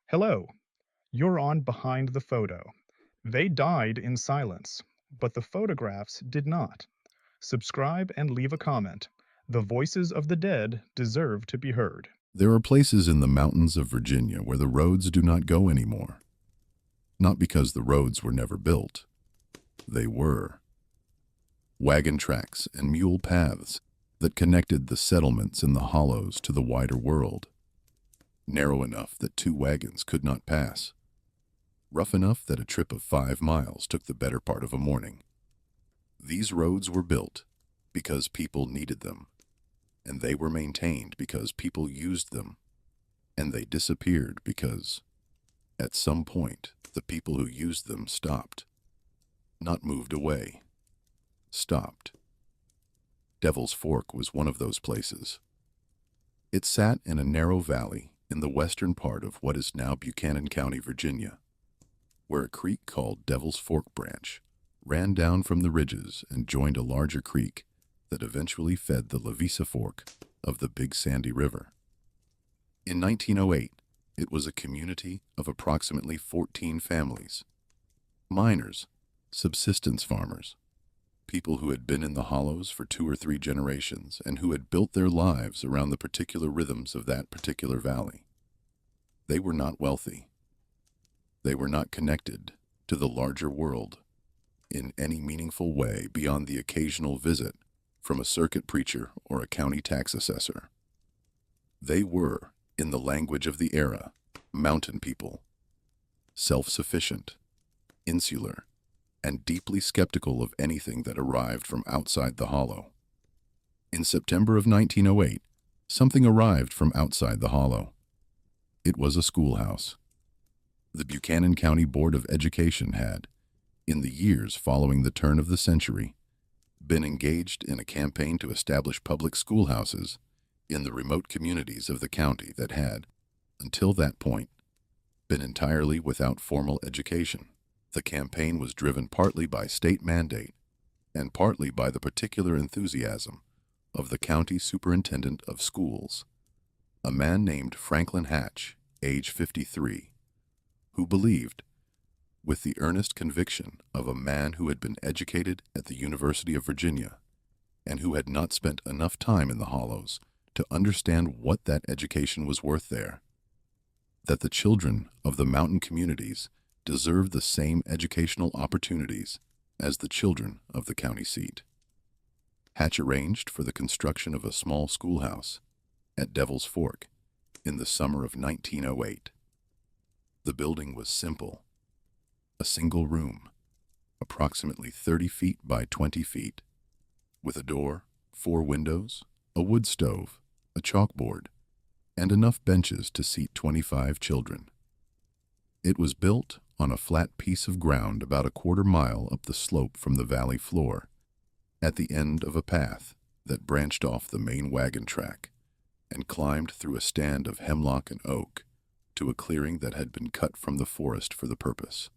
Hello, you're on Behind the Photo. They died in silence, but the photographs did not. Subscribe and leave a comment. The voices of the dead deserve to be heard. There are places in the mountains of Virginia where the roads do not go anymore. Not because the roads were never built. They were. Wagon tracks and mule paths that connected the settlements in the hollows to the wider world. Narrow enough that two wagons could not pass. Rough enough that a trip of 5 miles took the better part of a morning. These roads were built because people needed them, and they were maintained because people used them, and they disappeared because, at some point, the people who used them stopped. Not moved away. Stopped. Devil's Fork was one of those places. It sat in a narrow valley in the western part of what is now Buchanan County, Virginia, where a creek called Devil's Fork Branch ran down from the ridges and joined a larger creek that eventually fed the Lavisa Fork of the Big Sandy River. In 1908, it was a community of approximately 14 families. Miners, subsistence farmers, people who had been in the hollows for 2 or 3 generations and who had built their lives around the particular rhythms of that particular valley. They were not wealthy. They were not connected to the larger world in any meaningful way beyond the occasional visit from a circuit preacher or a county tax assessor. They were, in the language of the era, mountain people, self-sufficient, insular, and deeply skeptical of anything that arrived from outside the hollow. In September of 1908, something arrived from outside the hollow. It was a schoolhouse. The Buchanan County Board of Education had, in the years following the turn of the century, been engaged in a campaign to establish public schoolhouses in the remote communities of the county that had, until that point, been entirely without formal education. The campaign was driven partly by state mandate and partly by the particular enthusiasm of the county superintendent of schools, a man named Franklin Hatch, age 53, who believed, with the earnest conviction of a man who had been educated at the University of Virginia and who had not spent enough time in the hollows to understand what that education was worth there, that the children of the mountain communities deserved the same educational opportunities as the children of the county seat. Hatch arranged for the construction of a small schoolhouse at Devil's Fork in the summer of 1908. The building was simple. A single room, approximately 30 feet by 20 feet, with a door, 4 windows, a wood stove, a chalkboard, and enough benches to seat 25 children. It was built on a flat piece of ground about a 1/4 mile up the slope from the valley floor, at the end of a path that branched off the main wagon track and climbed through a stand of hemlock and oak to a clearing that had been cut from the forest for the purpose.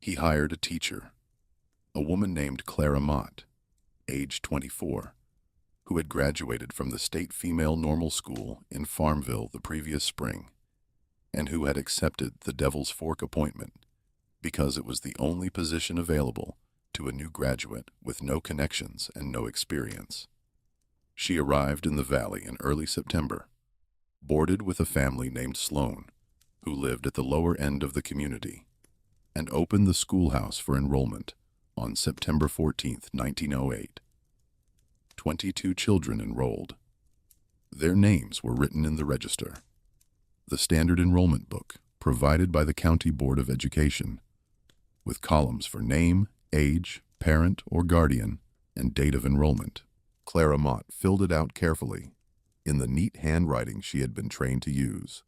He hired a teacher, a woman named Clara Mott, age 24, who had graduated from the State Female Normal School in Farmville the previous spring, and who had accepted the Devil's Fork appointment because it was the only position available to a new graduate with no connections and no experience. She arrived in the valley in early September, boarded with a family named Sloan, who lived at the lower end of the community, and opened the schoolhouse for enrollment on September 14, 1908. 22 children enrolled. Their names were written in the register, the standard enrollment book provided by the County Board of Education, with columns for name, age, parent or guardian, and date of enrollment. Clara Mott filled it out carefully, in the neat handwriting she had been trained to use,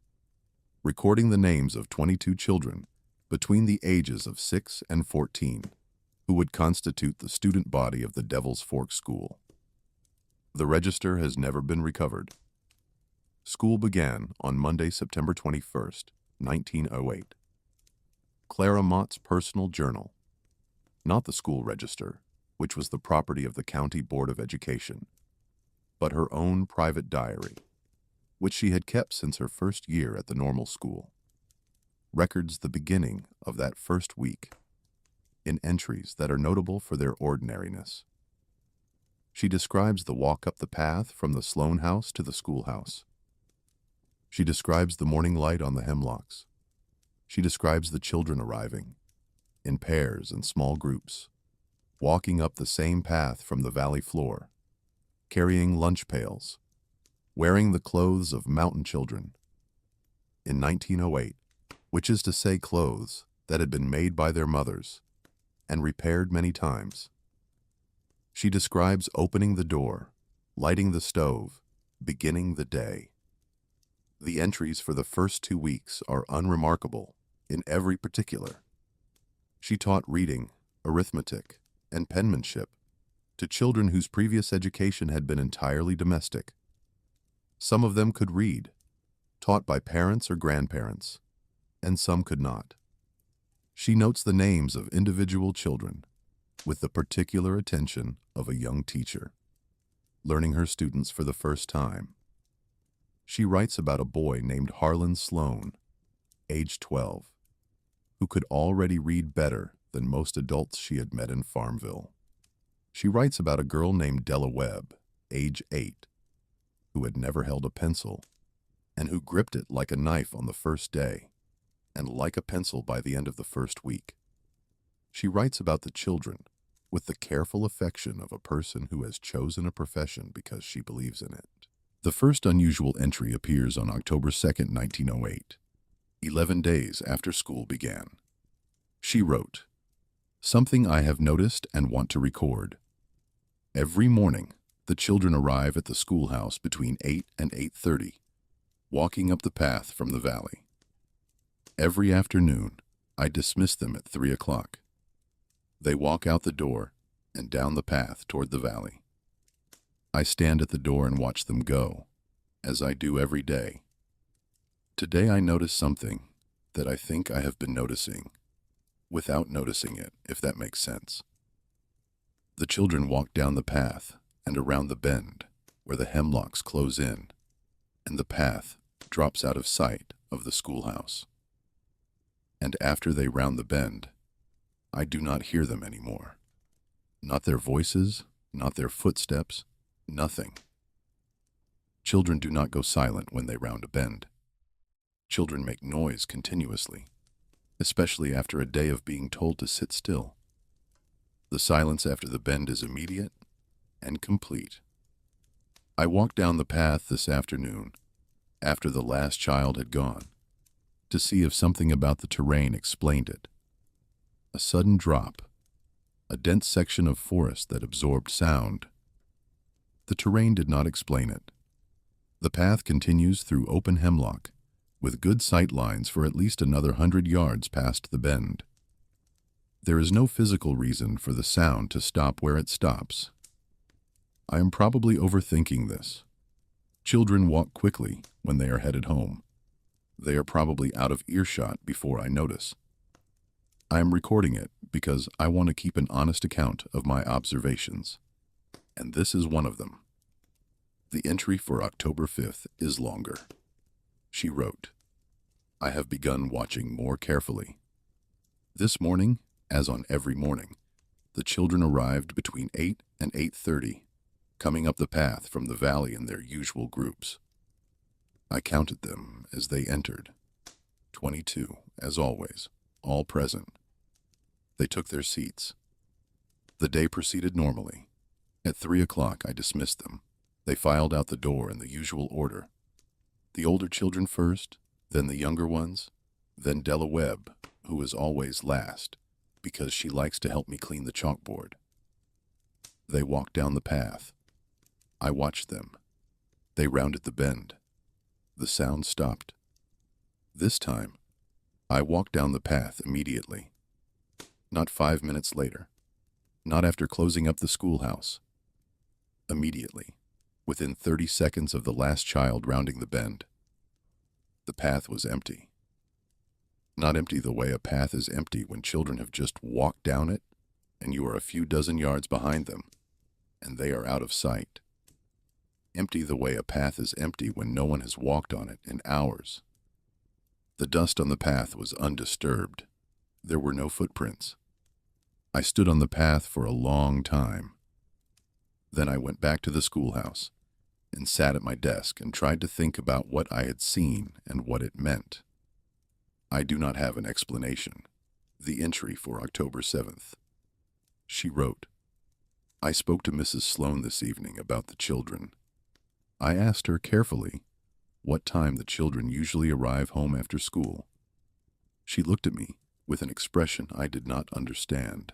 recording the names of 22 children between the ages of 6 and 14, who would constitute the student body of the Devil's Fork School. The register has never been recovered. School began on Monday, September 21st, 1908. Clara Mott's personal journal, not the school register, which was the property of the County Board of Education, but her own private diary, which she had kept since her first year at the normal school. records the beginning of that first week in entries that are notable for their ordinariness. She describes the walk up the path from the Sloan house to the schoolhouse. She describes the morning light on the hemlocks. She describes the children arriving, in pairs and small groups, walking up the same path from the valley floor, carrying lunch pails, wearing the clothes of mountain children. In 1908, which is to say clothes that had been made by their mothers and repaired many times. She describes opening the door, lighting the stove, beginning the day. The entries for the first 2 weeks are unremarkable in every particular. She taught reading, arithmetic, and penmanship to children whose previous education had been entirely domestic. Some of them could read, taught by parents or grandparents, and some could not. She notes the names of individual children with the particular attention of a young teacher, learning her students for the first time. She writes about a boy named Harlan Sloan, age 12, who could already read better than most adults she had met in Farmville. She writes about a girl named Della Webb, age 8, who had never held a pencil and who gripped it like a knife on the first day and like a pencil by the end of the first week. She writes about the children with the careful affection of a person who has chosen a profession because she believes in it. The first unusual entry appears on October 2nd, 1908, 11 days after school began. She wrote, "Something I have noticed and want to record. Every morning, the children arrive at the schoolhouse between 8 and 8:30, walking up the path from the valley. Every afternoon, I dismiss them at 3 o'clock. They walk out the door and down the path toward the valley. I stand at the door and watch them go, as I do every day. Today I notice something that I think I have been noticing, without noticing it, if that makes sense. The children walk down the path and around the bend where the hemlocks close in, and the path drops out of sight of the schoolhouse. And after they round the bend, I do not hear them anymore. Not their voices, not their footsteps, nothing. Children do not go silent when they round a bend. Children make noise continuously, especially after a day of being told to sit still. The silence after the bend is immediate and complete. I walked down the path this afternoon, after the last child had gone, to see if something about the terrain explained it. A sudden drop, a dense section of forest that absorbed sound. The terrain did not explain it. The path continues through open hemlock, with good sight lines for at least another 100 yards past the bend. There is no physical reason for the sound to stop where it stops. I am probably overthinking this. Children walk quickly when they are headed home. They are probably out of earshot before I notice. I am recording it because I want to keep an honest account of my observations, and this is one of them. The entry for October 5th is longer. She wrote, "I have begun watching more carefully. This morning, as on every morning, the children arrived between 8 and 8:30, coming up the path from the valley in their usual groups. I counted them as they entered. 22, as always, all present. They took their seats. The day proceeded normally. At 3 o'clock, I dismissed them. They filed out the door in the usual order. The older children first, then the younger ones, then Della Webb, who was always last, because she likes to help me clean the chalkboard. They walked down the path. I watched them. They rounded the bend. The sound stopped. This time, I walked down the path immediately. Not 5 minutes later. Not after closing up the schoolhouse. Immediately, within 30 seconds of the last child rounding the bend. The path was empty. Not empty the way a path is empty when children have just walked down it and you are a few dozen yards behind them and they are out of sight. Empty the way a path is empty when no one has walked on it in hours. The dust on the path was undisturbed. There were no footprints. I stood on the path for a long time. Then I went back to the schoolhouse and sat at my desk and tried to think about what I had seen and what it meant. I do not have an explanation. The entry for October 7th. She wrote, I spoke to Mrs. Sloane this evening about the children. I asked her carefully what time the children usually arrive home after school. She looked at me with an expression I did not understand.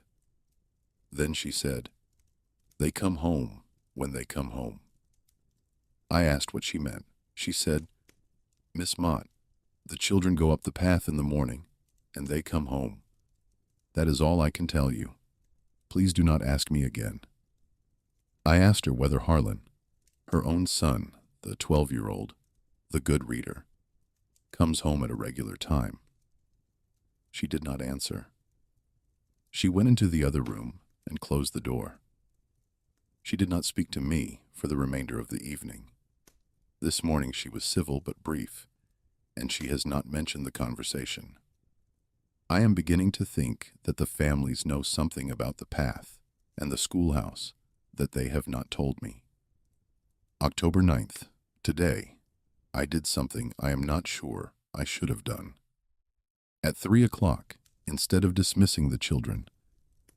Then she said, they come home when they come home. I asked what she meant. She said, Miss Mott, the children go up the path in the morning, and they come home. That is all I can tell you. Please do not ask me again. I asked her whether Harlan, her own son, the 12-year-old, the good reader, comes home at a regular time. She did not answer. She went into the other room and closed the door. She did not speak to me for the remainder of the evening. This morning she was civil but brief, and she has not mentioned the conversation. I am beginning to think that the families know something about the path and the schoolhouse that they have not told me. October 9th, today, I did something I am not sure I should have done. At 3 o'clock, instead of dismissing the children,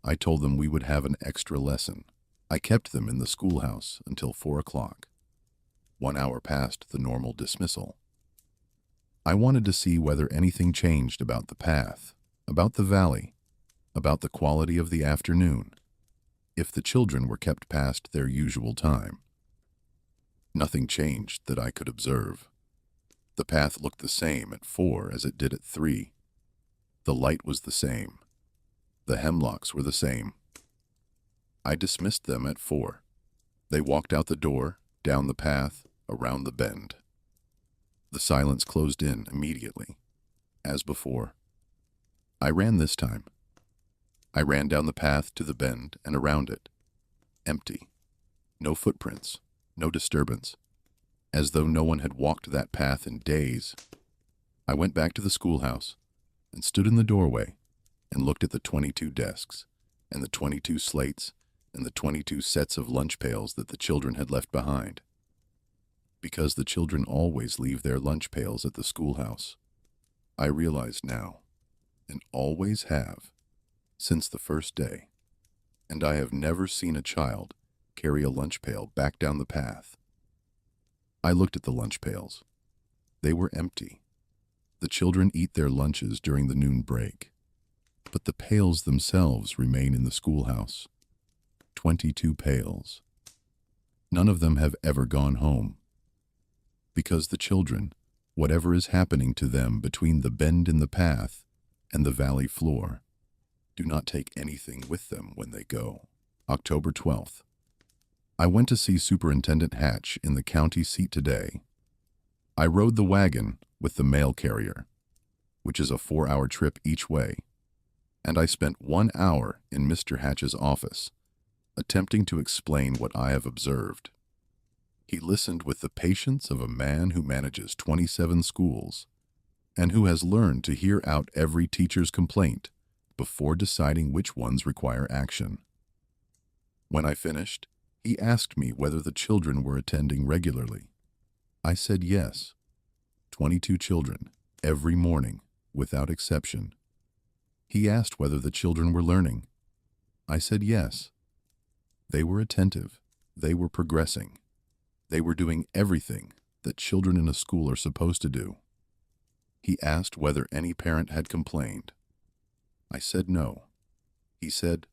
I told them we would have an extra lesson. I kept them in the schoolhouse until 4 o'clock, 1 hour past the normal dismissal. I wanted to see whether anything changed about the path, about the valley, about the quality of the afternoon, if the children were kept past their usual time. Nothing changed that I could observe. The path looked the same at 4 as it did at 3. The light was the same. The hemlocks were the same. I dismissed them at 4. They walked out the door, down the path, around the bend. The silence closed in immediately, as before. I ran this time. I ran down the path to the bend and around it. Empty. No footprints, no disturbance, as though no one had walked that path in days. I went back to the schoolhouse and stood in the doorway and looked at the 22 desks and the 22 slates and the 22 sets of lunch pails that the children had left behind. Because the children always leave their lunch pails at the schoolhouse, I realize now, and always have, since the first day, and I have never seen a child carry a lunch pail back down the path. I looked at the lunch pails. They were empty. The children eat their lunches during the noon break, but the pails themselves remain in the schoolhouse. 22 pails. None of them have ever gone home. Because the children, whatever is happening to them between the bend in the path and the valley floor, do not take anything with them when they go. October 12th. I went to see Superintendent Hatch in the county seat today. I rode the wagon with the mail carrier, which is a 4-hour trip each way, and I spent 1 hour in Mr. Hatch's office, attempting to explain what I have observed. He listened with the patience of a man who manages 27 schools and who has learned to hear out every teacher's complaint before deciding which ones require action. When I finished, he asked me whether the children were attending regularly. I said yes. 22 children, every morning, without exception. He asked whether the children were learning. I said yes. They were attentive. They were progressing. They were doing everything that children in a school are supposed to do. He asked whether any parent had complained. I said no. He said,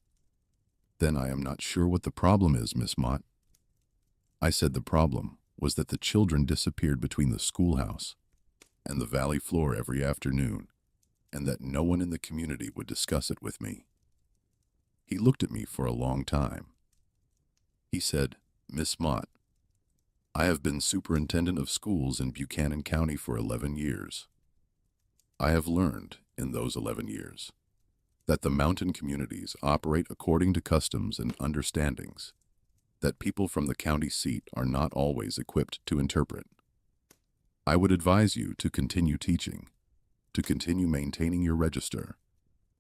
"Then I am not sure what the problem is, Miss Mott." I said the problem was that the children disappeared between the schoolhouse and the valley floor every afternoon, and that no one in the community would discuss it with me. He looked at me for a long time. He said, "Miss Mott, I have been superintendent of schools in Buchanan County for 11 years. I have learned in those 11 years that the mountain communities operate according to customs and understandings that people from the county seat are not always equipped to interpret. I would advise you to continue teaching, to continue maintaining your register,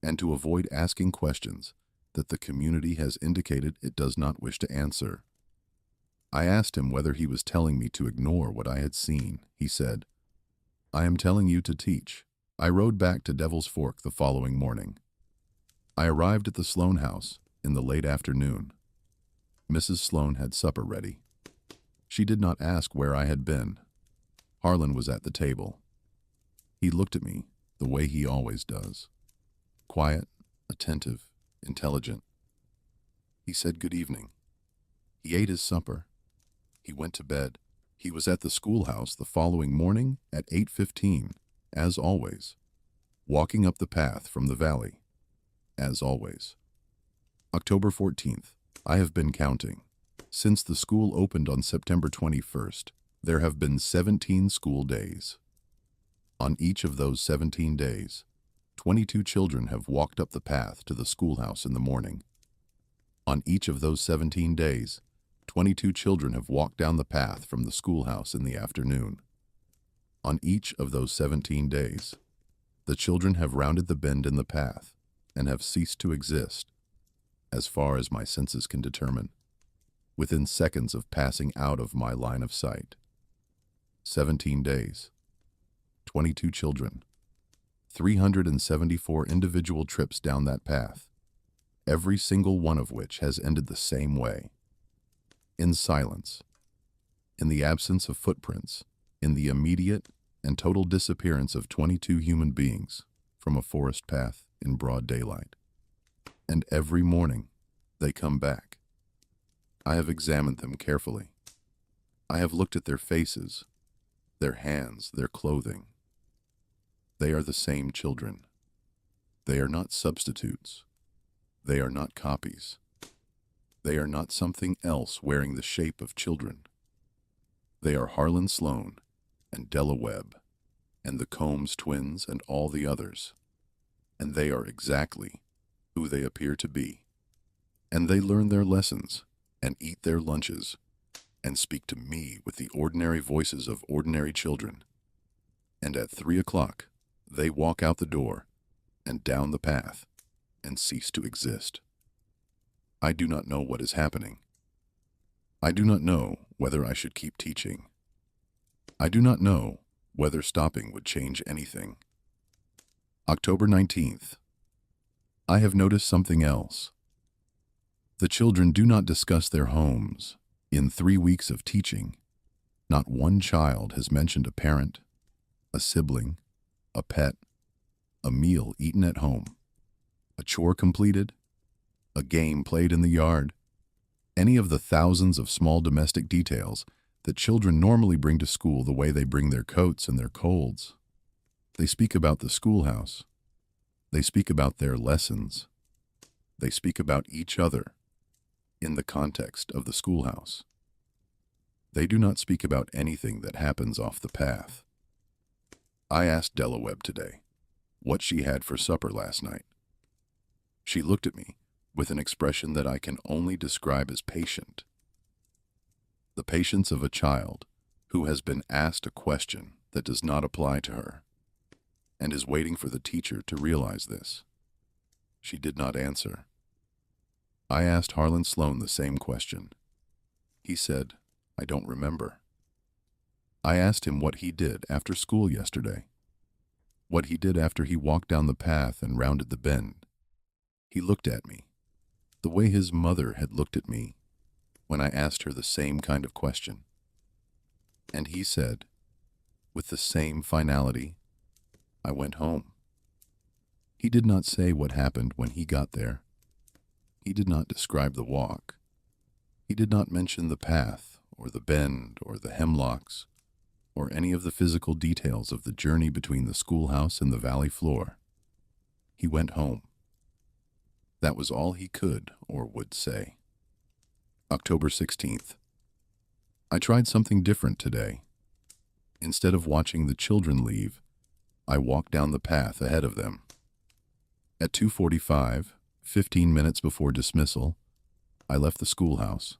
and to avoid asking questions that the community has indicated it does not wish to answer. I asked him whether he was telling me to ignore what I had seen. He said, "I am telling you to teach." I rode back to Devil's Fork the following morning. I arrived at the Sloan house in the late afternoon. Mrs. Sloan had supper ready. She did not ask where I had been. Harlan was at the table. He looked at me the way he always does. Quiet, attentive, intelligent. He said good evening. He ate his supper. He went to bed. He was at the schoolhouse the following morning at 8:15, as always, walking up the path from the valley, as always. October 14th. I have been counting. Since the school opened on September 21st, there have been 17 school days. On each of those 17 days, 22 children have walked up the path to the schoolhouse in the morning. On each of those 17 days, 22 children have walked down the path from the schoolhouse in the afternoon. On each of those 17 days, the children have rounded the bend in the path and have ceased to exist, as far as my senses can determine, within seconds of passing out of my line of sight. 17 days, 22 children, 374 individual trips down that path, every single one of which has ended the same way. In silence, in the absence of footprints, in the immediate and total disappearance of 22 human beings from a forest path in broad daylight. And every morning, they come back. I have examined them carefully. I have looked at their faces, their hands, their clothing. They are the same children. They are not substitutes. They are not copies. They are not something else wearing the shape of children. They are Harlan Sloan and Della Webb and the Combs twins and all the others. And they are exactly who they appear to be. And they learn their lessons and eat their lunches and speak to me with the ordinary voices of ordinary children. And at 3 o'clock, they walk out the door and down the path and cease to exist. I do not know what is happening. I do not know whether I should keep teaching. I do not know whether stopping would change anything. October 19th. I have noticed something else. The children do not discuss their homes. In 3 weeks of teaching, not one child has mentioned a parent, a sibling, a pet, a meal eaten at home, a chore completed, a game played in the yard, any of the thousands of small domestic details that children normally bring to school the way they bring their coats and their colds. They speak about the schoolhouse. They speak about their lessons. They speak about each other in the context of the schoolhouse. They do not speak about anything that happens off the path. I asked Della Webb today what she had for supper last night. She looked at me with an expression that I can only describe as patient. The patience of a child who has been asked a question that does not apply to her and is waiting for the teacher to realize this. She did not answer. I asked Harlan Sloan the same question. He said, "I don't remember." I asked him what he did after school yesterday, what he did after he walked down the path and rounded the bend. He looked at me, the way his mother had looked at me when I asked her the same kind of question. And he said, with the same finality, "I went home." He did not say what happened when he got there. He did not describe the walk. He did not mention the path, or the bend, or the hemlocks, or any of the physical details of the journey between the schoolhouse and the valley floor. He went home. That was all he could or would say. October 16th. I tried something different today. Instead of watching the children leave, I walked down the path ahead of them. At 2:45, 15 minutes before dismissal, I left the schoolhouse,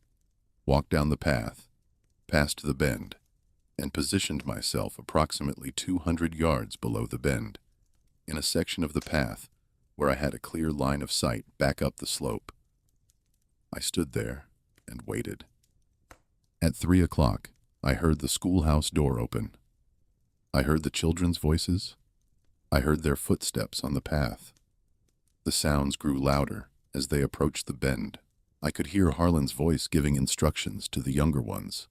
walked down the path, passed the bend, and positioned myself approximately 200 yards below the bend, in a section of the path where I had a clear line of sight back up the slope. I stood there and waited. At 3 o'clock, I heard the schoolhouse door open. I heard the children's voices. I heard their footsteps on the path. The sounds grew louder as they approached the bend. I could hear Harlan's voice giving instructions to the younger ones.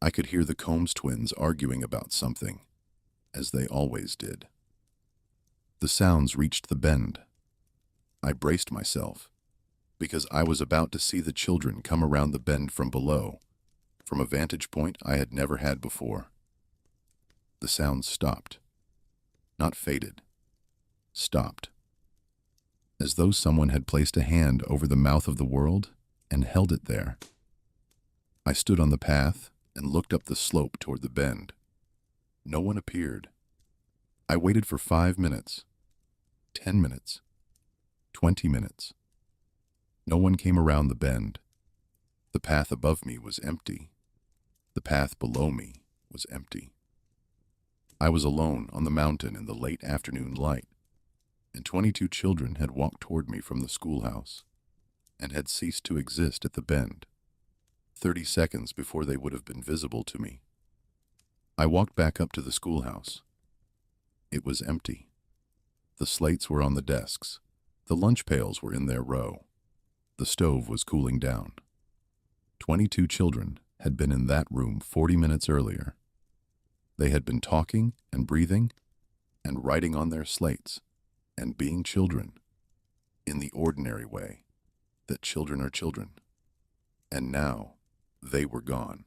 I could hear the Combs twins arguing about something, as they always did. The sounds reached the bend. I braced myself, because I was about to see the children come around the bend from below, from a vantage point I had never had before. The sounds stopped. Not faded. Stopped. As though someone had placed a hand over the mouth of the world and held it there. I stood on the path and looked up the slope toward the bend. No one appeared. I waited for 5 minutes, 10 minutes, 20 minutes. No one came around the bend. The path above me was empty. The path below me was empty. I was alone on the mountain in the late afternoon light, and 22 children had walked toward me from the schoolhouse and had ceased to exist at the bend, 30 seconds before they would have been visible to me. I walked back up to the schoolhouse. It was empty. The slates were on the desks. The lunch pails were in their row. The stove was cooling down. 22 children had been in that room 40 minutes earlier. They had been talking and breathing and writing on their slates and being children in the ordinary way that children are children. And now they were gone.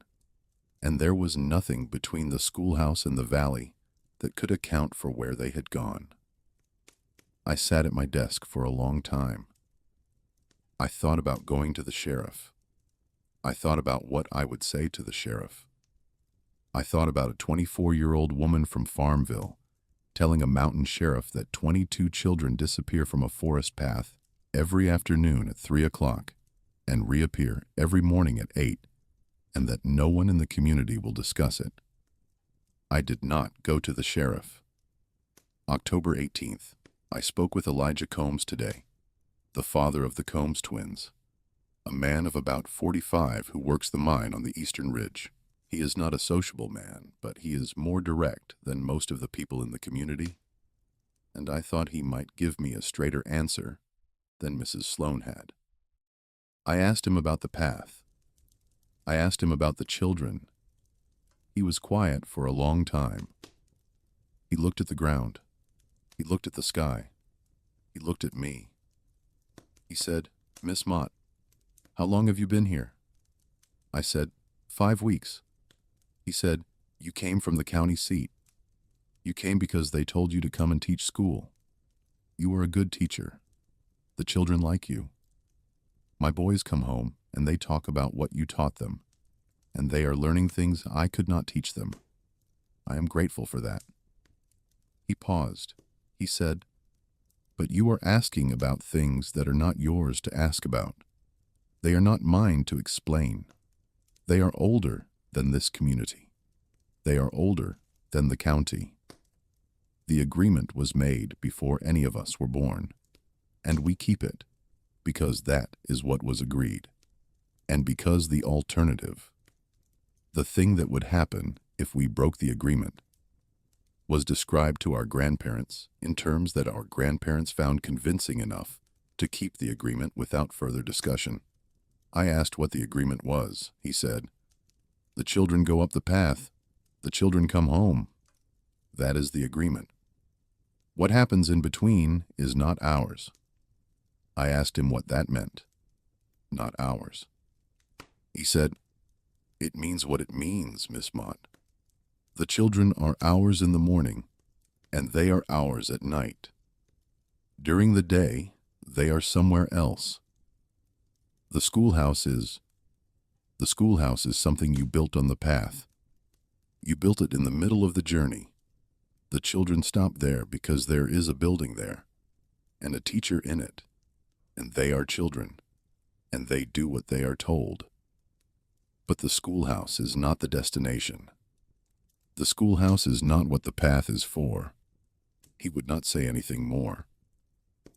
And there was nothing between the schoolhouse and the valley that could account for where they had gone. I sat at my desk for a long time. I thought about going to the sheriff. I thought about what I would say to the sheriff. I thought about a 24-year-old woman from Farmville telling a mountain sheriff that 22 children disappear from a forest path every afternoon at 3 o'clock and reappear every morning at 8, and that no one in the community will discuss it. I did not go to the sheriff. October 18th, I spoke with Elijah Combs today, the father of the Combs twins, a man of about 45 who works the mine on the Eastern Ridge. He is not a sociable man, but he is more direct than most of the people in the community, and I thought he might give me a straighter answer than Mrs. Sloan had. I asked him about the path. I asked him about the children. He was quiet for a long time. He looked at the ground. He looked at the sky. He looked at me. He said, "Miss Mott, how long have you been here?" I said, 5 weeks. He said, "You came from the county seat. You came because they told you to come and teach school. You were a good teacher. The children like you. My boys come home and they talk about what you taught them, and they are learning things I could not teach them. I am grateful for that." He paused. He said, "But you are asking about things that are not yours to ask about. They are not mine to explain. They are older than this community. They are older than the county. The agreement was made before any of us were born, and we keep it because that is what was agreed, and because the alternative, the thing that would happen if we broke the agreement, was described to our grandparents in terms that our grandparents found convincing enough to keep the agreement without further discussion. I asked what the agreement was. He said, "The children go up the path. The children come home. That is the agreement. What happens in between is not ours." I asked him what that meant. Not ours. He said, "It means what it means, Miss Mott. The children are ours in the morning, and they are ours at night. During the day, they are somewhere else. The schoolhouse is something you built on the path. You built it in the middle of the journey. The children stop there because there is a building there, and a teacher in it, and they are children, and they do what they are told. But the schoolhouse is not the destination. The schoolhouse is not what the path is for. He would not say anything more.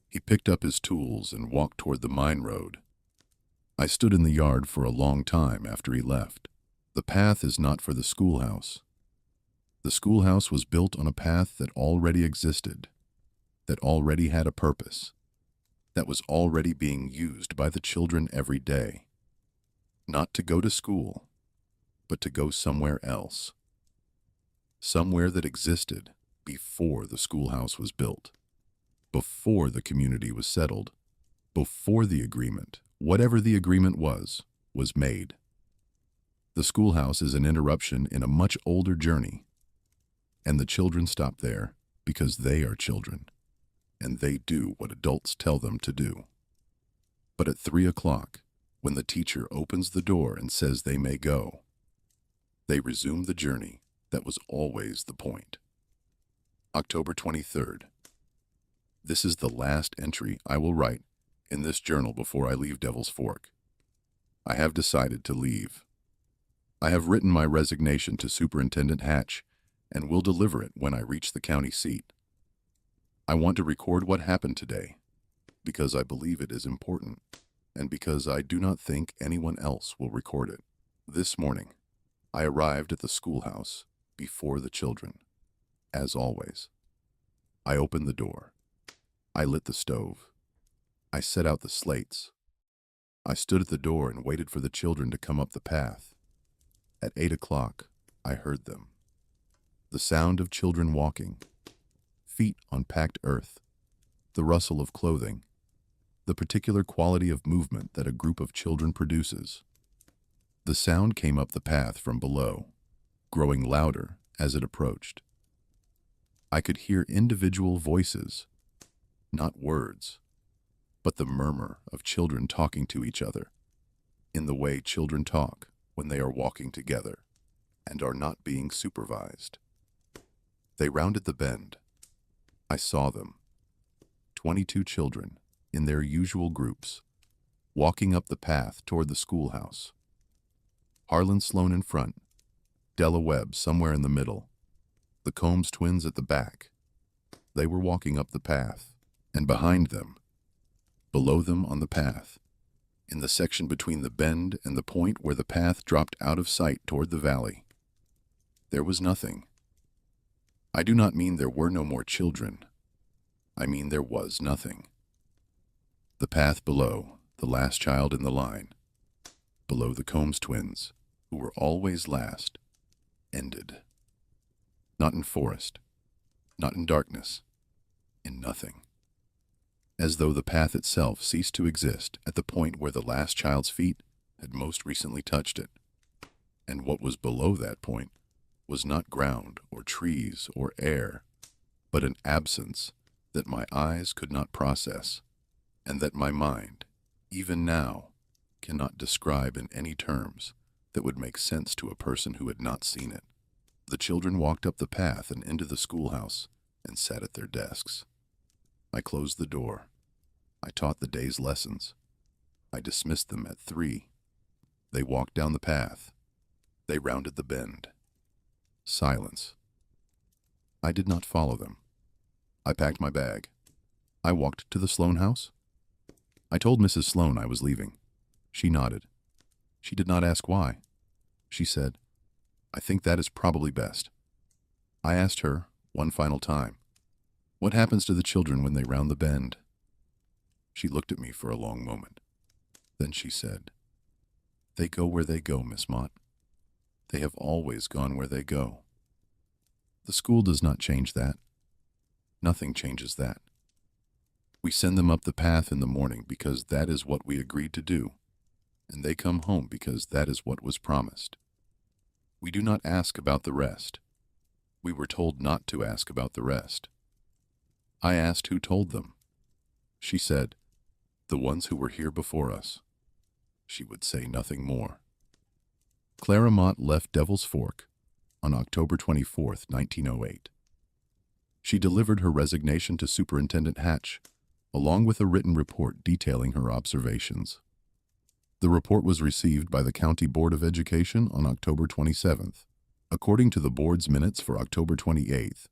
He picked up his tools and walked toward the mine road. I stood in the yard for a long time after he left. The path is not for the schoolhouse. The schoolhouse was built on a path that already existed, that already had a purpose, that was already being used by the children every day. Not to go to school, but to go somewhere else. Somewhere that existed before the schoolhouse was built, before the community was settled, before the agreement, whatever the agreement was made. The schoolhouse is an interruption in a much older journey, and the children stop there because they are children, and they do what adults tell them to do. But at 3 o'clock, when the teacher opens the door and says they may go, they resume the journey that was always the point. October 23rd. This is the last entry I will write in this journal before I leave Devil's Fork. I have decided to leave. I have written my resignation to Superintendent Hatch and will deliver it when I reach the county seat. I want to record what happened today because I believe it is important and because I do not think anyone else will record it. This morning, I arrived at the schoolhouse before the children, as always. I opened the door. I lit the stove. I set out the slates. I stood at the door and waited for the children to come up the path. At 8 o'clock, I heard them. The sound of children walking, feet on packed earth, the rustle of clothing, the particular quality of movement that a group of children produces. The sound came up the path from below, growing louder as it approached. I could hear individual voices, not words, but the murmur of children talking to each other, in the way children talk when they are walking together and are not being supervised. They rounded the bend. I saw them, 22 children, in their usual groups, walking up the path toward the schoolhouse. Harlan Sloan in front, Della Webb somewhere in the middle, the Combs twins at the back. They were walking up the path, and behind them, below them on the path, in the section between the bend and the point where the path dropped out of sight toward the valley, there was nothing. I do not mean there were no more children. I mean there was nothing. The path below, the last child in the line, below the Combs twins, who were always last, ended. Not in forest, not in darkness, in nothing. As though the path itself ceased to exist at the point where the last child's feet had most recently touched it. And what was below that point was not ground or trees or air, but an absence that my eyes could not process, and that my mind, even now, cannot describe in any terms that would make sense to a person who had not seen it. The children walked up the path and into the schoolhouse and sat at their desks. I closed the door. I taught the day's lessons. I dismissed them at 3. They walked down the path. They rounded the bend. Silence. I did not follow them. I packed my bag. I walked to the Sloan house. I told Mrs. Sloan I was leaving. She nodded. She did not ask why. She said, "I think that is probably best." I asked her, one final time, "What happens to the children when they round the bend?" She looked at me for a long moment. Then she said, "They go where they go, Miss Mott. They have always gone where they go. The school does not change that. Nothing changes that. We send them up the path in the morning because that is what we agreed to do, and they come home because that is what was promised. We do not ask about the rest. We were told not to ask about the rest." I asked who told them. She said, "The ones who were here before us." She would say nothing more. Clara Mott left Devil's Fork on October 24th, 1908. She delivered her resignation to Superintendent Hatch, along with a written report detailing her observations. The report was received by the County Board of Education on October 27th. According to the board's minutes for October 28th,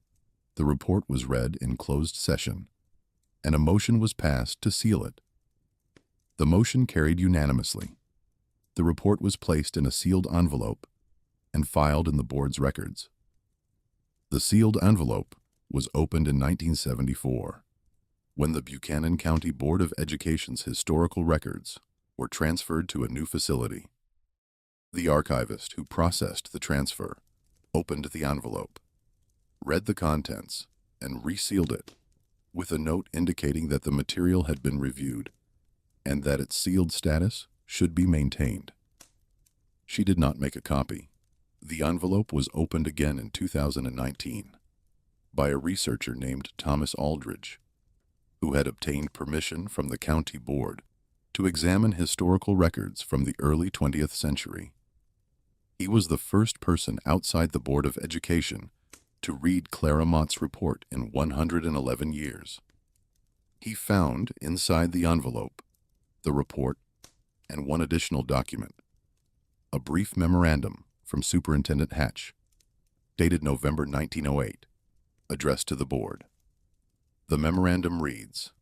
The report was read in closed session, and a motion was passed to seal it. The motion carried unanimously. The report was placed in a sealed envelope and filed in the board's records. The sealed envelope was opened in 1974, when the Buchanan County Board of Education's historical records were transferred to a new facility. The archivist who processed the transfer opened the envelope, read the contents, and resealed it with a note indicating that the material had been reviewed and that its sealed status should be maintained. She did not make a copy. The envelope was opened again in 2019 by a researcher named Thomas Aldridge, who had obtained permission from the county board to examine historical records from the early 20th century. He was the first person outside the Board of Education to read Clara Mott's report in 111 years. He found inside the envelope the report and one additional document, a brief memorandum from Superintendent Hatch, dated November 1908, addressed to the board. The memorandum reads,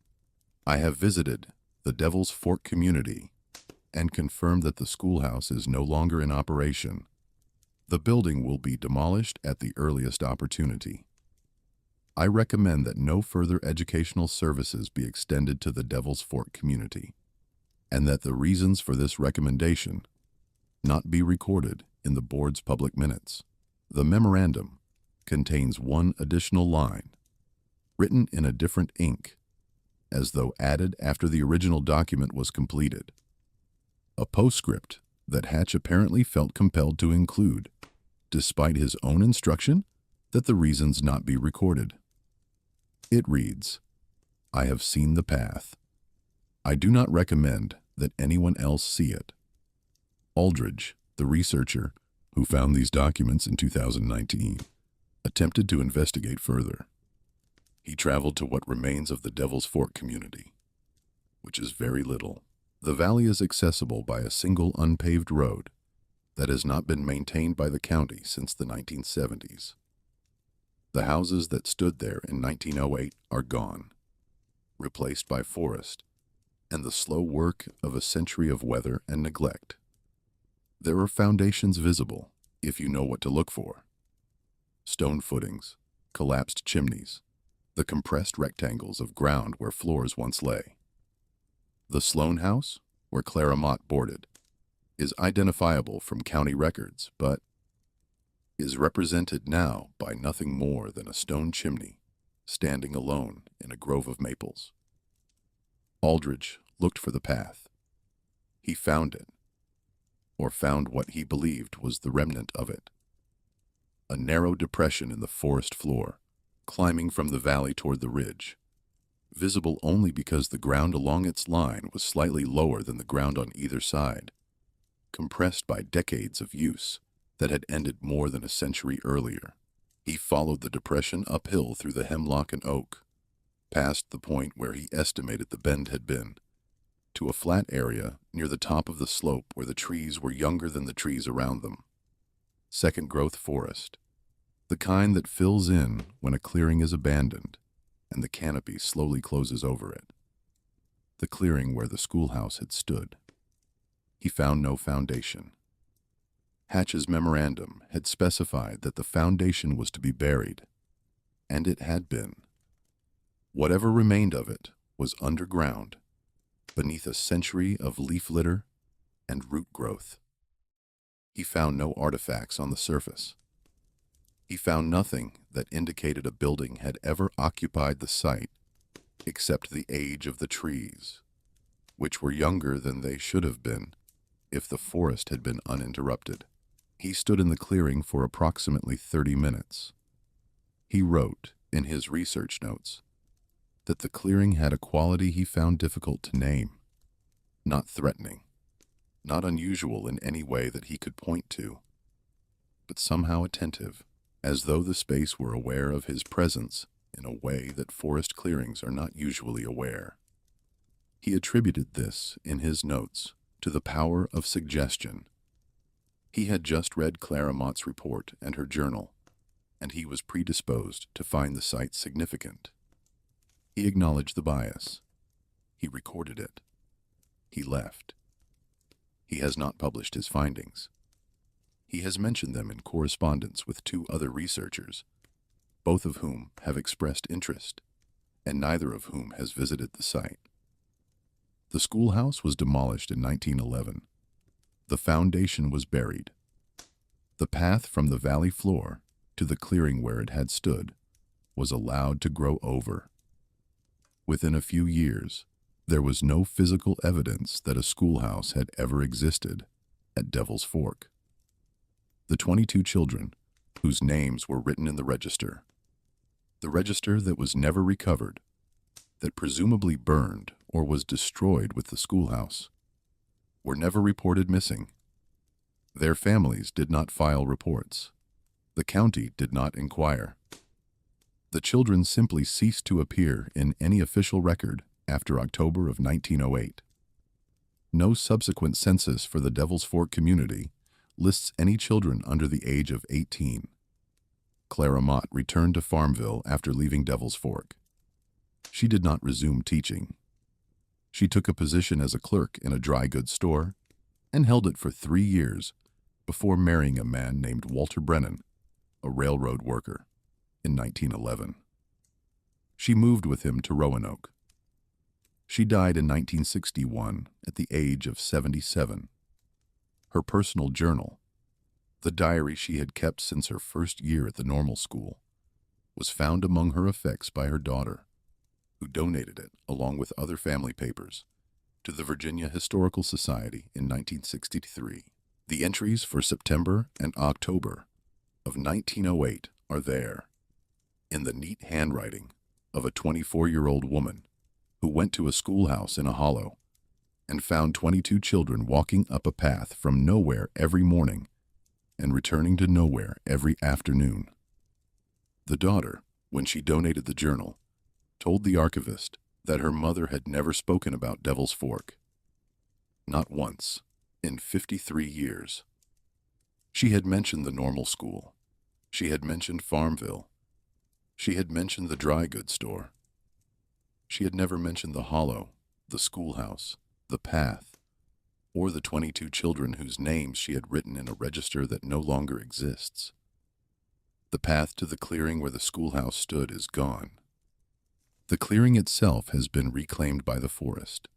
"I have visited the Devil's Fork community and confirmed that the schoolhouse is no longer in operation. The building will be demolished at the earliest opportunity. I recommend that no further educational services be extended to the Devil's Fork community, and that the reasons for this recommendation not be recorded in the board's public minutes." The memorandum contains one additional line, written in a different ink, as though added after the original document was completed. A postscript that Hatch apparently felt compelled to include, despite his own instruction that the reasons not be recorded. It reads, "I have seen the path. I do not recommend that anyone else see it." Aldridge, the researcher who found these documents in 2019, attempted to investigate further. He traveled to what remains of the Devil's Fork community, which is very little. The valley is accessible by a single unpaved road that has not been maintained by the county since the 1970s. The houses that stood there in 1908 are gone, replaced by forest and the slow work of a century of weather and neglect. There are foundations visible, if you know what to look for. Stone footings, collapsed chimneys, the compressed rectangles of ground where floors once lay. The Sloan House, where Clara Mott boarded, is identifiable from county records, but is represented now by nothing more than a stone chimney standing alone in a grove of maples. Aldridge looked for the path. He found it, or found what he believed was the remnant of it. A narrow depression in the forest floor, climbing from the valley toward the ridge, visible only because the ground along its line was slightly lower than the ground on either side, compressed by decades of use that had ended more than a century earlier. He followed the depression uphill through the hemlock and oak, past the point where he estimated the bend had been, to a flat area near the top of the slope where the trees were younger than the trees around them. Second-growth forest, the kind that fills in when a clearing is abandoned and the canopy slowly closes over it. The clearing where the schoolhouse had stood. He found no foundation. Hatch's memorandum had specified that the foundation was to be buried, and it had been. Whatever remained of it was underground, beneath a century of leaf litter and root growth. He found no artifacts on the surface. He found nothing that indicated a building had ever occupied the site except the age of the trees, which were younger than they should have been if the forest had been uninterrupted. He stood in the clearing for approximately 30 minutes. He wrote in his research notes that the clearing had a quality he found difficult to name, not threatening, not unusual in any way that he could point to, but somehow attentive, as though the space were aware of his presence in a way that forest clearings are not usually aware. He attributed this, in his notes, to the power of suggestion. He had just read Clara Mott's report and her journal, and he was predisposed to find the site significant. He acknowledged the bias. He recorded it. He left. He has not published his findings. He has mentioned them in correspondence with 2 other researchers, both of whom have expressed interest, and neither of whom has visited the site. The schoolhouse was demolished in 1911. The foundation was buried. The path from the valley floor to the clearing where it had stood was allowed to grow over. Within a few years, there was no physical evidence that a schoolhouse had ever existed at Devil's Fork. The 22 children, whose names were written in the register that was never recovered, that presumably burned or was destroyed with the schoolhouse, were never reported missing. Their families did not file reports. The county did not inquire. The children simply ceased to appear in any official record after October of 1908. No subsequent census for the Devil's Fork community lists any children under the age of 18. Clara Mott returned to Farmville after leaving Devil's Fork. She did not resume teaching. She took a position as a clerk in a dry goods store and held it for 3 years before marrying a man named Walter Brennan, a railroad worker, in 1911. She moved with him to Roanoke. She died in 1961 at the age of 77. Her personal journal, the diary she had kept since her first year at the normal school, was found among her effects by her daughter, who donated it, along with other family papers, to the Virginia Historical Society in 1963. The entries for September and October of 1908 are there, in the neat handwriting of a 24-year-old woman who went to a schoolhouse in a hollow and found 22 children walking up a path from nowhere every morning and returning to nowhere every afternoon. The daughter, when she donated the journal, told the archivist that her mother had never spoken about Devil's Fork. Not once, in 53 years. She had mentioned the normal school. She had mentioned Farmville. She had mentioned the dry goods store. She had never mentioned the hollow, the schoolhouse, the path, or the 22 children whose names she had written in a register that no longer exists. The path to the clearing where the schoolhouse stood is gone. The clearing itself has been reclaimed by the forest.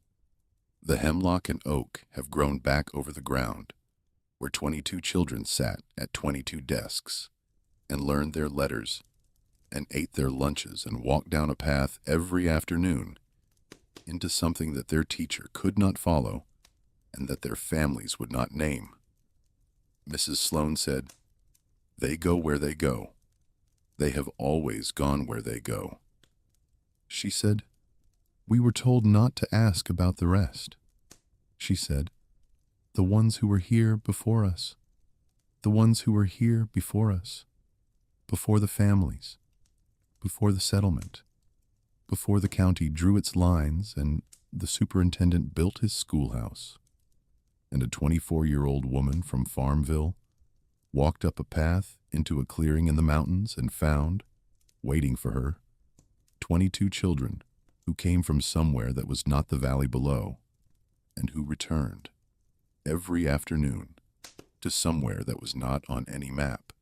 The hemlock and oak have grown back over the ground, where 22 children sat at 22 desks and learned their letters and ate their lunches and walked down a path every afternoon into something that their teacher could not follow and that their families would not name. Mrs. Sloane said, "They go where they go. They have always gone where they go." She said, "We were told not to ask about the rest." She said, "The ones who were here before us, the ones who were here before us, before the families, before the settlement, before the county drew its lines and the superintendent built his schoolhouse, and a 24-year-old woman from Farmville walked up a path into a clearing in the mountains and found, waiting for her, 22 children who came from somewhere that was not the valley below, and who returned every afternoon to somewhere that was not on any map.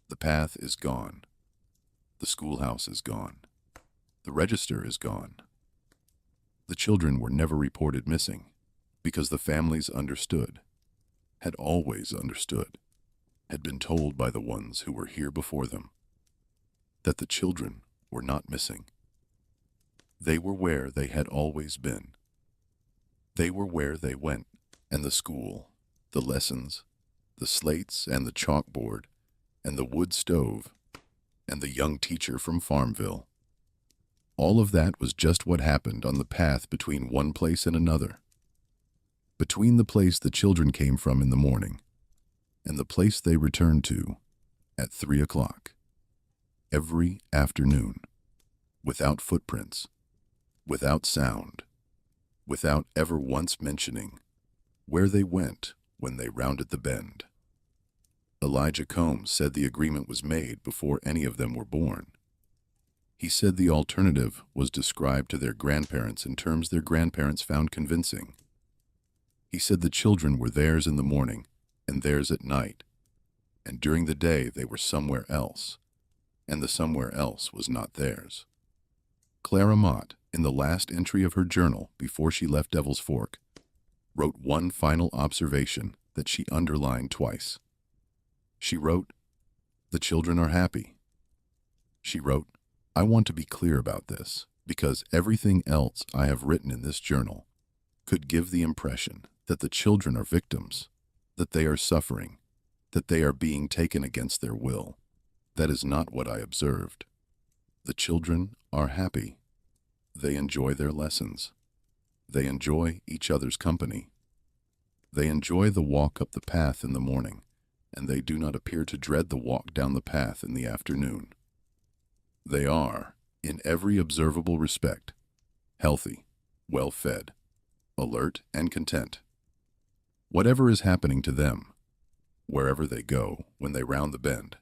The path is gone. The schoolhouse is gone. The register is gone. The children were never reported missing because the families understood, had always understood, had been told by the ones who were here before them, that the children were not missing. They were where they had always been. They were where they went, and the school, the lessons, the slates and the chalkboard, and the wood stove, and the young teacher from Farmville. All of that was just what happened on the path between one place and another. Between the place the children came from in the morning and the place they returned to at 3 o'clock. Every afternoon, without footprints, without sound, without ever once mentioning where they went when they rounded the bend. Elijah Combs said the agreement was made before any of them were born. He said the alternative was described to their grandparents in terms their grandparents found convincing. He said the children were theirs in the morning and theirs at night, and during the day they were somewhere else, and the somewhere else was not theirs. Clara Mott, in the last entry of her journal before she left Devil's Fork, wrote one final observation that she underlined twice. She wrote, "The children are happy." She wrote, "I want to be clear about this, because everything else I have written in this journal could give the impression that the children are victims, that they are suffering, that they are being taken against their will. That is not what I observed. The children are happy. They enjoy their lessons. They enjoy each other's company. They enjoy the walk up the path in the morning, and they do not appear to dread the walk down the path in the afternoon. They are, in every observable respect, healthy, well-fed, alert, and content. Whatever is happening to them, wherever they go when they round the bend,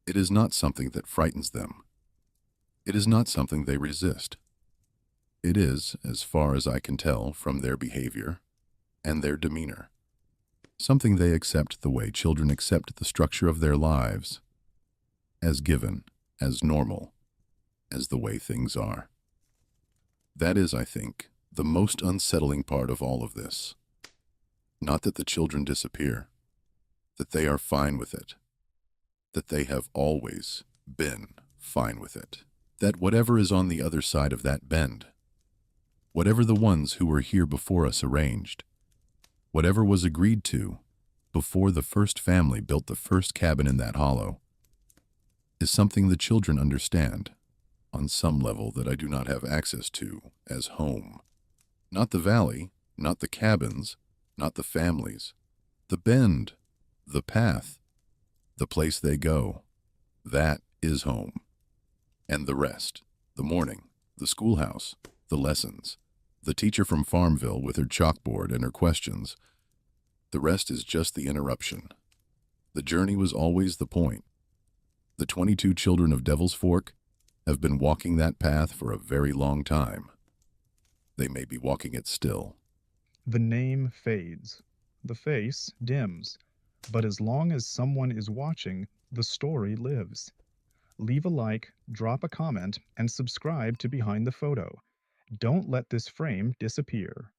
it is not something that frightens them. It is not something they resist. It is, as far as I can tell from their behavior and their demeanor, something they accept the way children accept the structure of their lives, as given, as normal, as the way things are. That is, I think, the most unsettling part of all of this. Not that the children disappear, that they are fine with it, that they have always been fine with it, that whatever is on the other side of that bend, whatever the ones who were here before us arranged, whatever was agreed to before the first family built the first cabin in that hollow, is something the children understand on some level that I do not have access to as home. Not the valley, not the cabins, not the families, the bend, the path, the place they go. That is home. And the rest, the morning, the schoolhouse, the lessons, the teacher from Farmville with her chalkboard and her questions, the rest is just the interruption. The journey was always the point. The 22 children of Devil's Fork have been walking that path for a very long time. They may be walking it still. The name fades. The face dims. But as long as someone is watching, the story lives. Leave a like, drop a comment, and subscribe to Behind the Photo. Don't let this frame disappear.